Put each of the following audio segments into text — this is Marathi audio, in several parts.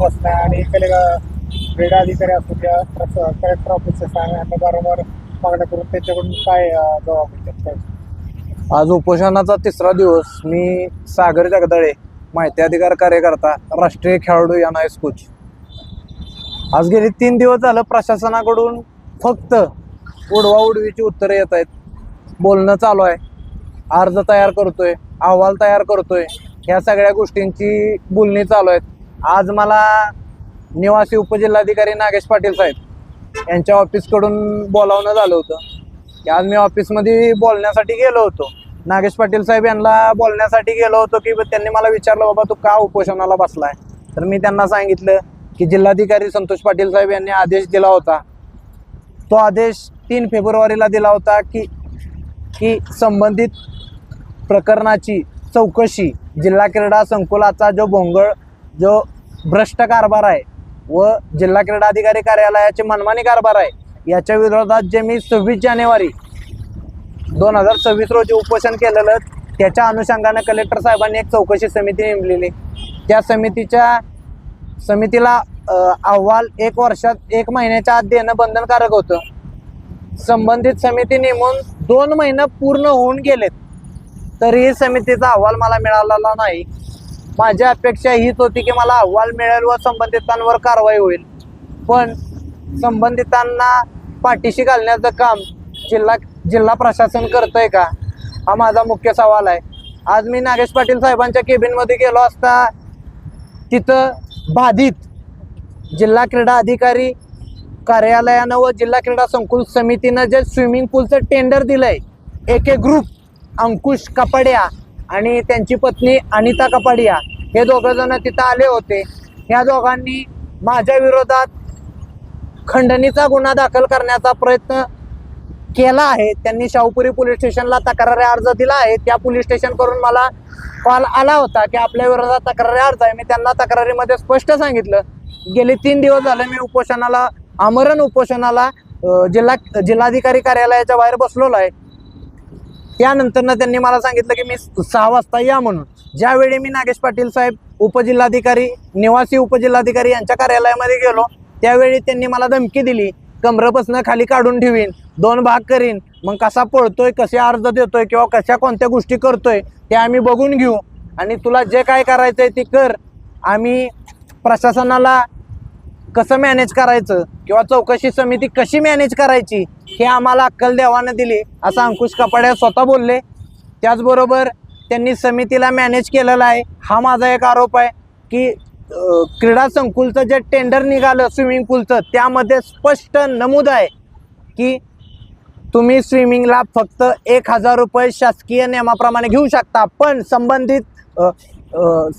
बसणं आणि क्रीडा अधिकारी असू द्या कलेक्टर ऑफिसर यांना वारंवार मागण्या करून त्यांच्याकडून काय जबाब मिळतात? आज उपोषणाचा तिसरा दिवस. मी सागर जगदाळे, माहिती अधिकार कार्यकर्ता, राष्ट्रीय खेळाडू यान हायस्कूल. आज गेली 3 दिवस झालं प्रशासनाकडून फक्त उडवाउडवीची उत्तरे येत आहेत. बोलणं चालू आहे, अर्ज तयार करतोय, अहवाल तयार करतोय, ह्या सगळ्या गोष्टींची बोलणी चालू आहेत. आज मला निवासी उपजिल्हाधिकारी नागेश पाटील साहेब यांच्या ऑफिसकडून बोलावणं झालं होतं की आज मी ऑफिसमध्ये बोलण्यासाठी गेलो होतो. नागेश पाटील साहेब यांना बोलण्यासाठी गेलो होतो की त्यांनी मला विचारलं, बाबा तू का उपोषणाला बसलाय? तर मी त्यांना सांगितलं की जिल्हाधिकारी संतोष पाटील साहेब यांनी आदेश दिला होता. तो आदेश 3 फेब्रुवारीला दिला होता की संबंधित प्रकरणाची चौकशी, जिल्हा क्रीडा संकुलाचा जो भ्रष्ट कारभार आहे व जिल्हा क्रीडा अधिकारी कार्यालयाचे मनमानी कारभार आहे, याच्या विरोधात जे मी 26 जानेवारी 2026 रोजी उपोषण केलेलं, त्याच्या अनुषंगाने कलेक्टर साहेबांनी एक चौकशी समिती नेमलेली. त्या समितीला अहवाल 1 महिन्याच्या आत देणं बंधनकारक होतं. संबंधित समिती नेमून 2 महिने पूर्ण होऊन गेलेत, तरीही समितीचा अहवाल मला मिळालेला नाही. माझी अपेक्षा हीच होती की मला अहवाल मिळेल व संबंधितांवर कारवाई होईल, पण संबंधितांना पाठीशी घालण्याचं काम जिल्हा प्रशासन करतंय का, हा माझा मुख्य सवाल आहे. आज मी नागेश पाटील साहेबांच्या केबिनमध्ये गेलो असता तिथं बाधित जिल्हा क्रीडा अधिकारी कार्यालयानं व जिल्हा क्रीडा संकुल समितीनं जे स्विमिंग पूलचं टेंडर दिलंय, एक ग्रुप अंकुश कपाडिया आणि त्यांची पत्नी अनिता कपाडिया हे दोघंजण तिथं आले होते. ह्या दोघांनी माझ्या विरोधात खंडणीचा गुन्हा दाखल करण्याचा प्रयत्न केला आहे. त्यांनी शाहूपुरी पोलीस स्टेशनला तक्रारी अर्ज दिला आहे. त्या पोलीस स्टेशन करून मला कॉल आला होता की आपल्या विरोधात तक्रारी अर्ज आहे. मी त्यांना तक्रारीमध्ये स्पष्ट सांगितलं, गेले 3 दिवस झाले मी आमरण उपोषणाला जिल्हाधिकारी कार्यालयाच्या बाहेर बसलेलो आहे. त्यानंतर त्यांनी मला सांगितलं की मी 6 वाजता या म्हणून. ज्यावेळी मी नागेश पाटील साहेब उपजिल्हाधिकारी, निवासी उपजिल्हाधिकारी यांच्या कार्यालयामध्ये गेलो, त्यावेळी त्यांनी मला धमकी दिली, कमरेपासून खाली काढून ठेवीन, 2 भाग करीन, मग कसा पळतोय, कसे अर्ज देतोय किंवा कोणत्या गोष्टी करतोय ते आम्ही बघून घेऊ, आणि तुला जे काय करायचंय ते कर. आम्ही प्रशासनाला कसं मॅनेज करायचं किंवा चौकशी समिती कशी मॅनेज करायची हे आम्हाला अक्कल देवानं दिली, असं अंकुश कपाडिया स्वतः बोलले. त्याचबरोबर त्यांनी समितीला मॅनेज केलेला आहे, हा माझा एक आरोप आहे की क्रीडा संकुलचं जे टेंडर निघालं स्विमिंग पूलचं, त्यामध्ये स्पष्ट नमूद आहे की तुम्ही स्विमिंगला फक्त 1000 रुपये शासकीय नियमाप्रमाणे घेऊ शकता, पण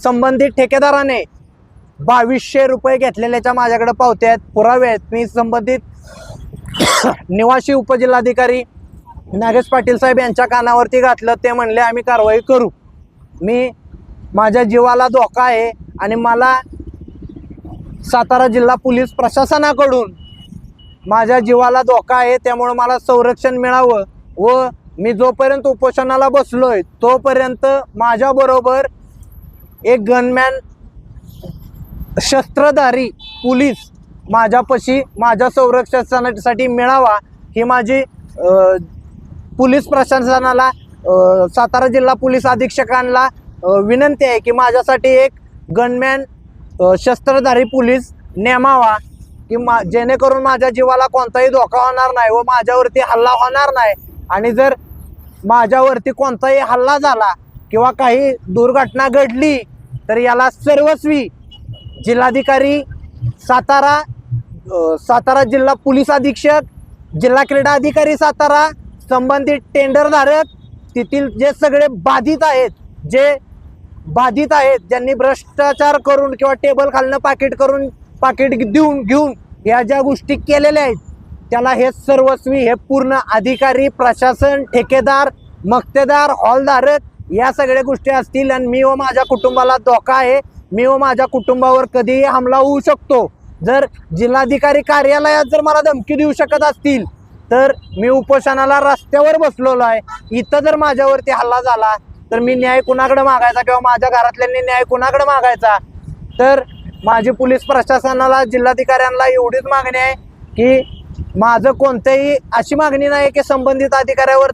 संबंधित ठेकेदाराने 2200 रुपये घेतलेल्याच्या माझ्याकडे पावत्या आहेत, पुरावे आहेत. मी संबंधित निवासी उपजिल्हाधिकारी नागेश पाटील साहेब यांच्या कानावरती घातलं, ते म्हणले आम्ही कारवाई करू. माझ्या जीवाला धोका आहे आणि मला सातारा जिल्हा पोलीस प्रशासनाकडून माझ्या जीवाला धोका आहे, त्यामुळे मला संरक्षण मिळावं व मी जोपर्यंत उपोषणाला बसलोय तोपर्यंत माझ्याबरोबर एक गनमॅन शस्त्रधारी पोलीस माझ्यापाशी माझ्या संरक्षणासाठी मिळावा, ही माझी पोलीस प्रशासनाला, सातारा जिल्हा पोलीस अधीक्षकांना विनंती आहे की माझ्यासाठी एक गनमॅन शस्त्रधारी पोलीस नेमावा, की जेणेकरून माझ्या जीवाला कोणताही धोका होणार नाही व माझ्यावरती हल्ला होणार नाही. आणि जर माझ्यावरती कोणताही हल्ला झाला किंवा काही दुर्घटना घडली तर याला सर्वस्वी जिल्हाधिकारी सातारा जिल्हा पोलीस अधीक्षक, जिल्हा क्रीडा अधिकारी सातारा, संबंधित टेंडरधारक, तेथील जे सगळे बाधित आहेत ज्यांनी भ्रष्टाचार करून किंवा टेबल खालनं पाकिट घेऊन या ज्या गोष्टी केलेल्या आहेत, त्याला हे सर्वस्वी हे पूर्ण अधिकारी, प्रशासन, ठेकेदार, मक्तेदार, हॉलधारक या सगळ्या गोष्टी असतील. आणि मी व माझ्या कुटुंबाला धोका आहे, मी व माझ्या कुटुंबावर कधीही हमला होऊ शकतो. जर जिल्हाधिकारी कार्यालयात जर मला धमकी देऊ शकत असतील तर मी उपोषणाला रस्त्यावर बसलेलो आहे. इथं जर माझ्यावरती हल्ला झाला तर मी न्याय कुणाकडे मागायचा किंवा माझ्या घरातल्यांनी न्याय कुणाकडे मागायचा? तर माझी पोलीस प्रशासनाला, जिल्हाधिकाऱ्यांना एवढीच मागणी आहे की माझं कोणत्याही अशी मागणी नाही की संबंधित अधिकाऱ्यावर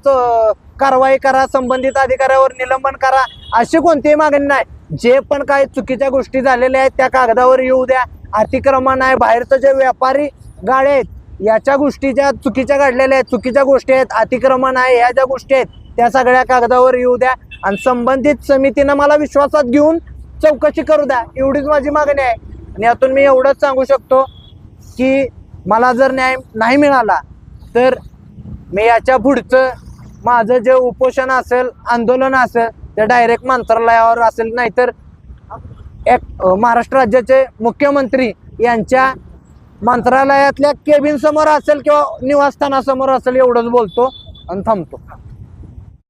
कारवाई करा, संबंधित अधिकाऱ्यावर निलंबन करा, अशी कोणतीही मागणी नाही. जे पण काही चुकीच्या गोष्टी झालेल्या आहेत त्या कागदावर येऊ द्या. अतिक्रमण आहे, बाहेरचं जे व्यापारी गाड्या आहेत याच्या गोष्टी ज्या चुकीच्या घडलेल्या आहेत, चुकीच्या गोष्टी आहेत, अतिक्रमण आहे, ह्या ज्या गोष्टी आहेत त्या सगळ्या कागदावर येऊ द्या आणि संबंधित समितीनं मला विश्वासात घेऊन चौकशी करू द्या, एवढीच माझी मागणी आहे. आणि यातून मी एवढंच सांगू शकतो की मला जर न्याय नाही मिळाला तर मी याच्या पुढचं माझं जे उपोषण असेल, आंदोलन असेल ते डायरेक्ट मंत्रालयावर असेल, नाहीतर एक महाराष्ट्र राज्याचे मुख्यमंत्री यांच्या मंत्रालयातल्या केबिन समोर असेल किंवा निवासस्थानासमोर असेल, एवढंच बोलतो आणि थांबतो.